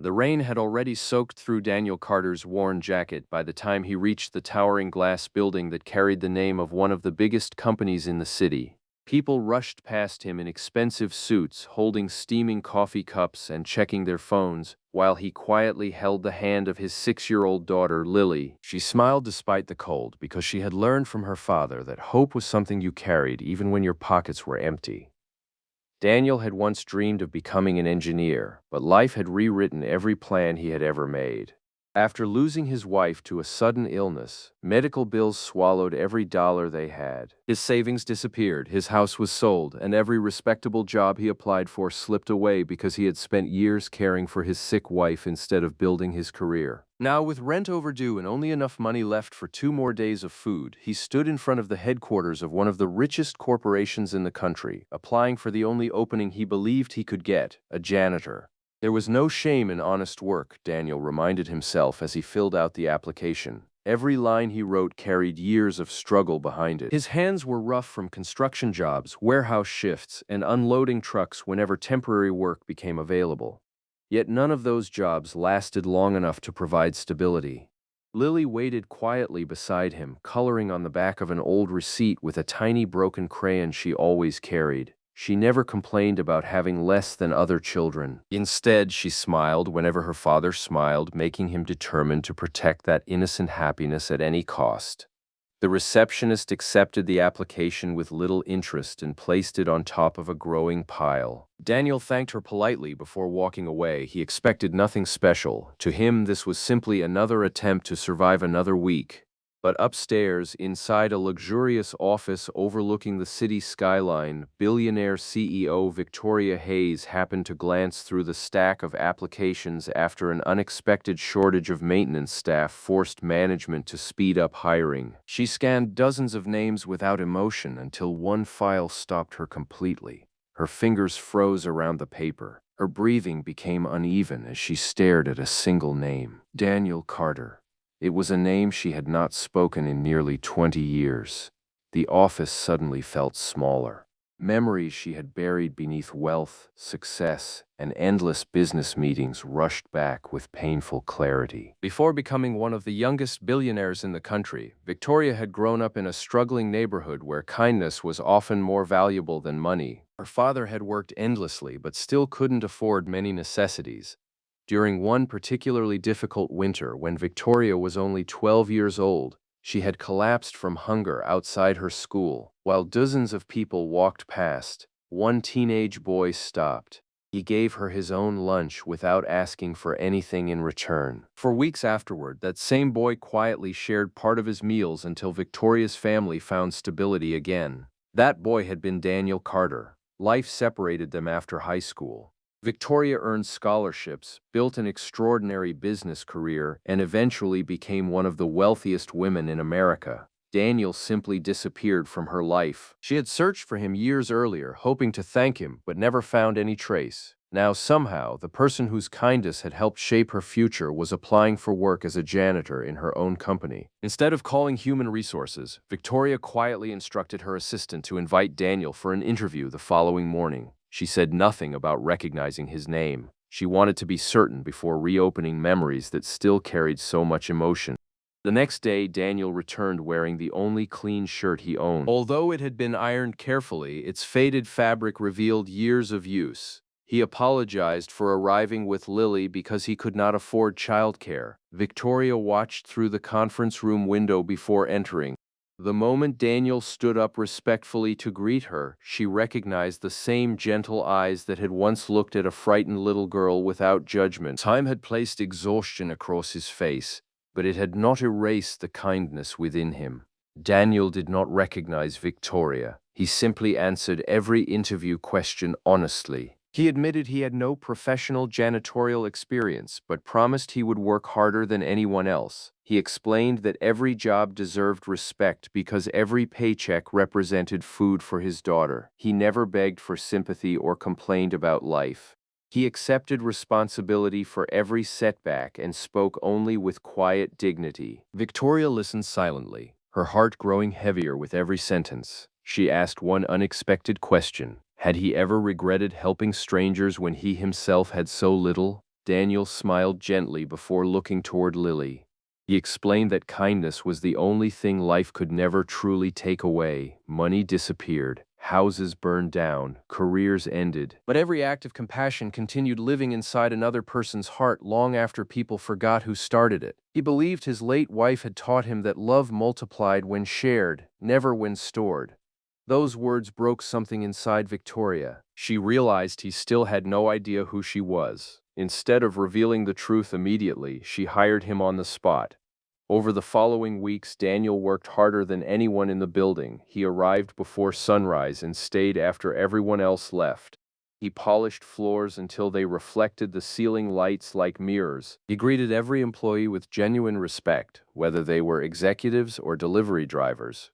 The rain had already soaked through Daniel Carter's worn jacket by the time he reached the towering glass building that carried the name of one of the biggest companies in the city. People rushed past him in expensive suits, holding steaming coffee cups and checking their phones, while he quietly held the hand of his 6-year-old daughter, Lily. She smiled despite the cold because she had learned from her father that hope was something you carried even when your pockets were empty. Daniel had once dreamed of becoming an engineer, but life had rewritten every plan he had ever made. After losing his wife to a sudden illness, medical bills swallowed every dollar they had. His savings disappeared, his house was sold, and every respectable job he applied for slipped away because he had spent years caring for his sick wife instead of building his career. Now, with rent overdue and only enough money left for 2 more days of food, he stood in front of the headquarters of one of the richest corporations in the country, applying for the only opening he believed he could get, a janitor. There was no shame in honest work, Daniel reminded himself as he filled out the application. Every line he wrote carried years of struggle behind it. His hands were rough from construction jobs, warehouse shifts, and unloading trucks whenever temporary work became available. Yet none of those jobs lasted long enough to provide stability. Lily waited quietly beside him, coloring on the back of an old receipt with a tiny broken crayon she always carried. She never complained about having less than other children. Instead, she smiled whenever her father smiled, making him determined to protect that innocent happiness at any cost. The receptionist accepted the application with little interest and placed it on top of a growing pile. Daniel thanked her politely before walking away. He expected nothing special. To him, this was simply another attempt to survive another week. But upstairs, inside a luxurious office overlooking the city skyline, Billionaire CEO Victoria Hayes happened to glance through the stack of applications after an unexpected shortage of maintenance staff forced management to speed up hiring. She scanned dozens of names without emotion until one file stopped her completely. Her fingers froze around the paper. Her breathing became uneven as she stared at a single name: Daniel Carter. It was a name she had not spoken in nearly 20 years. The office suddenly felt smaller. Memories she had buried beneath wealth, success, and endless business meetings rushed back with painful clarity. Before becoming one of the youngest billionaires in the country, Victoria had grown up in a struggling neighborhood where kindness was often more valuable than money. Her father had worked endlessly but still couldn't afford many necessities. During one particularly difficult winter, when Victoria was only 12 years old, she had collapsed from hunger outside her school. While dozens of people walked past, one teenage boy stopped. He gave her his own lunch without asking for anything in return. For weeks afterward, that same boy quietly shared part of his meals until Victoria's family found stability again. That boy had been Daniel Carter. Life separated them after high school. Victoria earned scholarships, built an extraordinary business career, and eventually became one of the wealthiest women in America. Daniel simply disappeared from her life. She had searched for him years earlier, hoping to thank him, but never found any trace. Now, somehow, the person whose kindness had helped shape her future was applying for work as a janitor in her own company. Instead of calling human resources, Victoria quietly instructed her assistant to invite Daniel for an interview the following morning. She said nothing about recognizing his name. She wanted to be certain before reopening memories that still carried so much emotion. The next day, Daniel returned wearing the only clean shirt he owned. Although it had been ironed carefully, its faded fabric revealed years of use. He apologized for arriving with Lily because he could not afford childcare. Victoria watched through the conference room window before entering. The moment Daniel stood up respectfully to greet her, she recognized the same gentle eyes that had once looked at a frightened little girl without judgment. Time had placed exhaustion across his face, but it had not erased the kindness within him. Daniel did not recognize Victoria. He simply answered every interview question honestly. He admitted he had no professional janitorial experience, but promised he would work harder than anyone else. He explained that every job deserved respect because every paycheck represented food for his daughter. He never begged for sympathy or complained about life. He accepted responsibility for every setback and spoke only with quiet dignity. Victoria listened silently, her heart growing heavier with every sentence. She asked one unexpected question. Had he ever regretted helping strangers when he himself had so little? Daniel smiled gently before looking toward Lily. He explained that kindness was the only thing life could never truly take away. Money disappeared, houses burned down, careers ended. But every act of compassion continued living inside another person's heart long after people forgot who started it. He believed his late wife had taught him that love multiplied when shared, never when stored. Those words broke something inside Victoria. She realized he still had no idea who she was. Instead of revealing the truth immediately, she hired him on the spot. Over the following weeks, Daniel worked harder than anyone in the building. He arrived before sunrise and stayed after everyone else left. He polished floors until they reflected the ceiling lights like mirrors. He greeted every employee with genuine respect, whether they were executives or delivery drivers.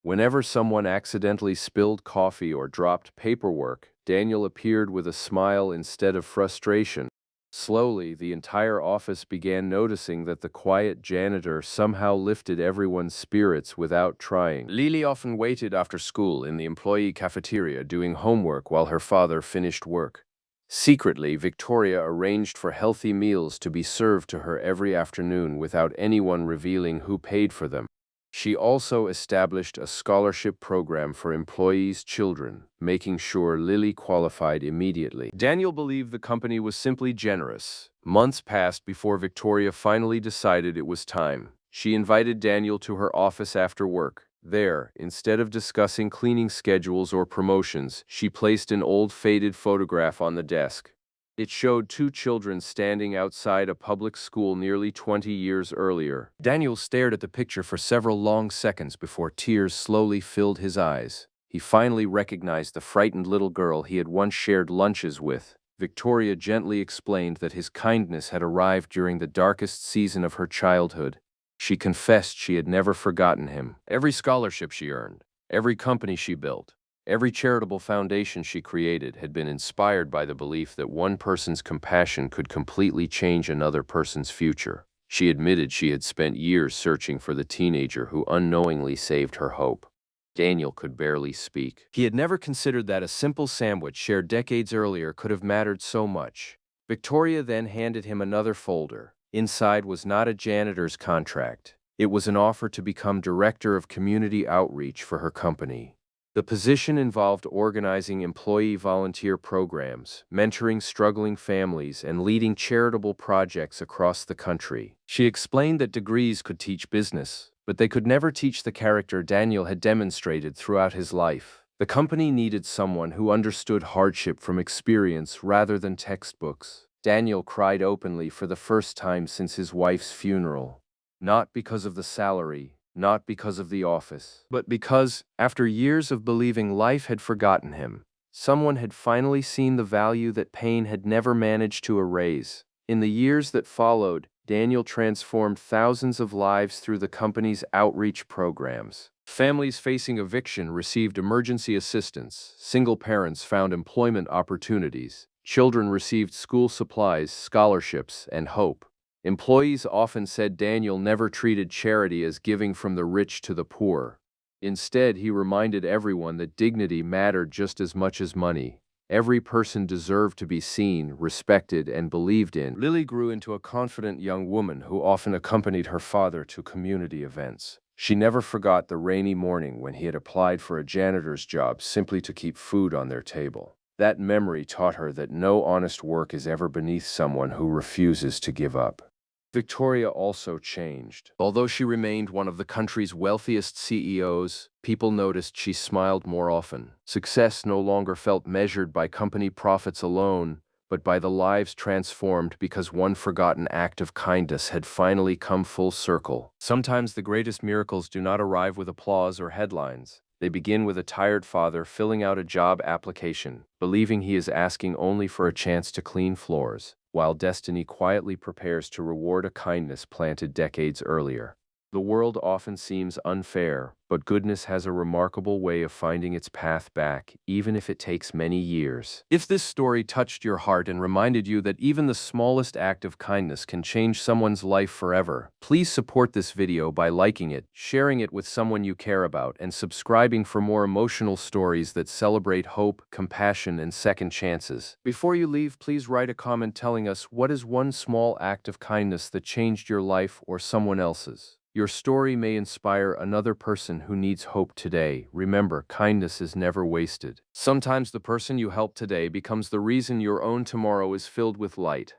Whenever someone accidentally spilled coffee or dropped paperwork, Daniel appeared with a smile instead of frustration. Slowly, the entire office began noticing that the quiet janitor somehow lifted everyone's spirits without trying. Lily often waited after school in the employee cafeteria doing homework while her father finished work. Secretly, Victoria arranged for healthy meals to be served to her every afternoon without anyone revealing who paid for them. She also established a scholarship program for employees' children, making sure Lily qualified immediately. Daniel believed the company was simply generous. Months passed before Victoria finally decided it was time. She invited Daniel to her office after work. There, instead of discussing cleaning schedules or promotions, she placed an old faded photograph on the desk. It showed two children standing outside a public school nearly 20 years earlier. Daniel stared at the picture for several long seconds before tears slowly filled his eyes. He finally recognized the frightened little girl he had once shared lunches with. Victoria gently explained that his kindness had arrived during the darkest season of her childhood. She confessed she had never forgotten him. Every scholarship she earned, every company she built, every charitable foundation she created had been inspired by the belief that one person's compassion could completely change another person's future. She admitted she had spent years searching for the teenager who unknowingly saved her hope. Daniel could barely speak. He had never considered that a simple sandwich shared decades earlier could have mattered so much. Victoria then handed him another folder. Inside was not a janitor's contract. It was an offer to become director of community outreach for her company. The position involved organizing employee volunteer programs, mentoring struggling families, and leading charitable projects across the country. She explained that degrees could teach business, but they could never teach the character Daniel had demonstrated throughout his life. The company needed someone who understood hardship from experience rather than textbooks. Daniel cried openly for the first time since his wife's funeral. Not because of the salary, not because of the office, but because, after years of believing life had forgotten him, someone had finally seen the value that pain had never managed to erase. In the years that followed, Daniel transformed thousands of lives through the company's outreach programs. Families facing eviction received emergency assistance, single parents found employment opportunities, children received school supplies, scholarships, and hope. Employees often said Daniel never treated charity as giving from the rich to the poor. Instead, he reminded everyone that dignity mattered just as much as money. Every person deserved to be seen, respected, and believed in. Lily grew into a confident young woman who often accompanied her father to community events. She never forgot the rainy morning when he had applied for a janitor's job simply to keep food on their table. That memory taught her that no honest work is ever beneath someone who refuses to give up. Victoria also changed. Although she remained one of the country's wealthiest CEOs, people noticed she smiled more often. Success no longer felt measured by company profits alone, but by the lives transformed because one forgotten act of kindness had finally come full circle. Sometimes the greatest miracles do not arrive with applause or headlines. They begin with a tired father filling out a job application, believing he is asking only for a chance to clean floors, while destiny quietly prepares to reward a kindness planted decades earlier. The world often seems unfair, but goodness has a remarkable way of finding its path back, even if it takes many years. If this story touched your heart and reminded you that even the smallest act of kindness can change someone's life forever, please support this video by liking it, sharing it with someone you care about, and subscribing for more emotional stories that celebrate hope, compassion, and second chances. Before you leave, please write a comment telling us what is one small act of kindness that changed your life or someone else's. Your story may inspire another person who needs hope today. Remember, kindness is never wasted. Sometimes the person you help today becomes the reason your own tomorrow is filled with light.